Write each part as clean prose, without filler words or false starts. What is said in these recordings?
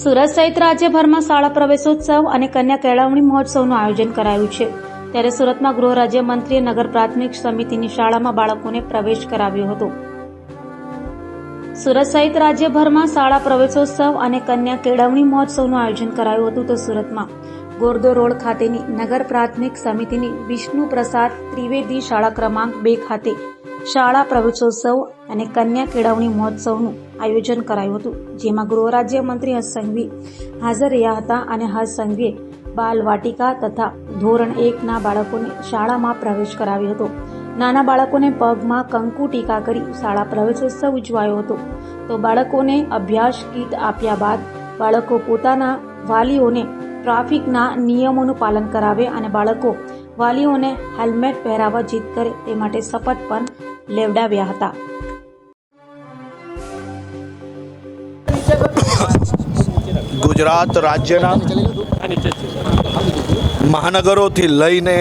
સુરત સહિત રાજ્યભરમાં શાળા પ્રવેશોત્સવ અને કન્યા કેળવણી મહોત્સવનું આયોજન કરાયું છે। ત્યારે સુરતમાં ગૃહ રાજ્યમંત્રીએ નગર પ્રાથમિક સમિતિની શાળામાં બાળકોને પ્રવેશ કરાવ્યો હતો। સુરત સહિત રાજ્યભરમાં શાળા પ્રવેશોત્સવ અને કન્યા કેળવણી મહોત્સવનું આયોજન કરાયું હતું। તો સુરતમાં ગોરદો રોડ ખાતેની નગર પ્રાથમિક સમિતિની વિષ્ણુ પ્રસાદ ત્રિવેદી શાળા ક્રમાંક 2 ખાતે શાળા પ્રવેશોત્સવ અને કન્યા કેળવણી મહોત્સવનું આયોજન કરાયું હતું, જેમાં ગૃહ રાજ્યમંત્રી હર્ષ સંઘવી હાજર રહ્યા હતા અને હર્ષ સંઘવીએ બાલ વાટિકા તથા ધોરણ 1ના બાળકોને શાળામાં પ્રવેશ કરાવ્યો હતો। નાના બાળકોને પગમાં કંકુ ટીકા કરી શાળા પ્રવેશોત્સવ ઉજવાયો હતો। તો બાળકોને અભ્યાસ કીટ આપ્યા બાદ બાળકો પોતાના વાલીઓને ટ્રાફિકના નિયમોનું પાલન કરાવે અને બાળકો વાલીઓને હેલ્મેટ પહેરાવવા જીદ કરે તે માટે શપથ પણ લેવડાવ્યા હતા। ગુજરાત રાજ્યના મહાનગરોથી લઈને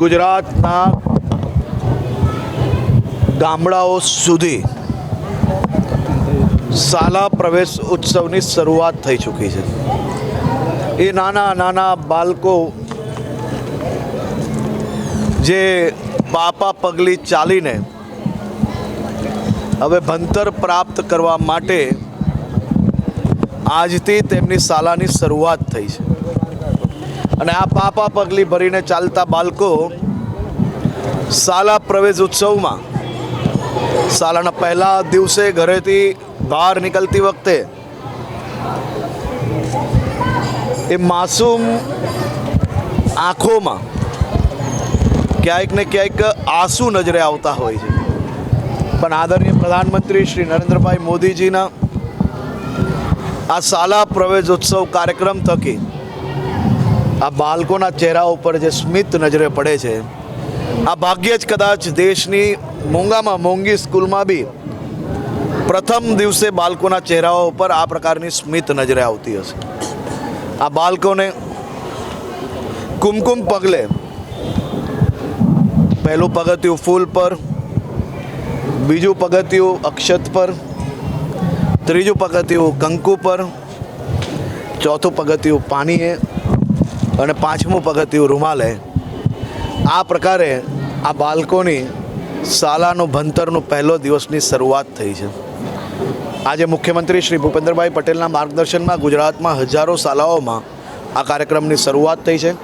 ગુજરાતના ગામડાઓ સુધી શાળા પ્રવેશ ઉત્સવની શરૂઆત થઈ ચૂકી છે। એ નાના નાના બાળકો જે પાપા પગલી ચાલીને હવે ભણતર પ્રાપ્ત કરવા માટે આજથી તેમની શાળાની શરૂઆત થઈ છે અને આ પાપા પગલી ભરીને ચાલતા બાળકો શાળા પ્રવેશ ઉત્સવમાં શાળાના પહેલા દિવસે ઘરેથી બહાર નીકળતી વખતે એ માસૂમ આંખોમાં ક્યાંક ને ક્યાંક આંસુ નજરે આવતા હોય છે, પણ આદરણીય પ્રધાનમંત્રી શ્રી નરેન્દ્રભાઈ મોદીજીના આ શાળા પ્રવેશોત્સવ કાર્યક્રમ થકી આ બાળકોના ચહેરા ઉપર જે સ્મિત નજરે પડે છે, આ ભાગ્યે જ કદાચ દેશની મોંઘામાં મોંઘી સ્કૂલમાં બી પ્રથમ દિવસે બાળકોના ચહેરાઓ ઉપર આ પ્રકારની સ્મિત નજરે આવતી હશે। આ બાળકોને કુમકુમ પગલે પહેલું પગથિયું ફૂલ પર, બીજું પગથિયું અક્ષત પર, ત્રીજું પગથિયું કંકુ પર, ચોથું પગથિયું પાણીએ અને પાંચમું પગથિયું રૂમાલે। આ પ્રકારે આ બાળકોની શાળાનું ભણતરનું પહેલો દિવસની શરૂઆત થઈ છે। આજે મુખ્યમંત્રી શ્રી ભૂપેન્દ્રભાઈ પટેલના માર્ગદર્શનમાં ગુજરાતમાં હજારો શાળાઓમાં આ કાર્યક્રમની શરૂઆત થઈ છે।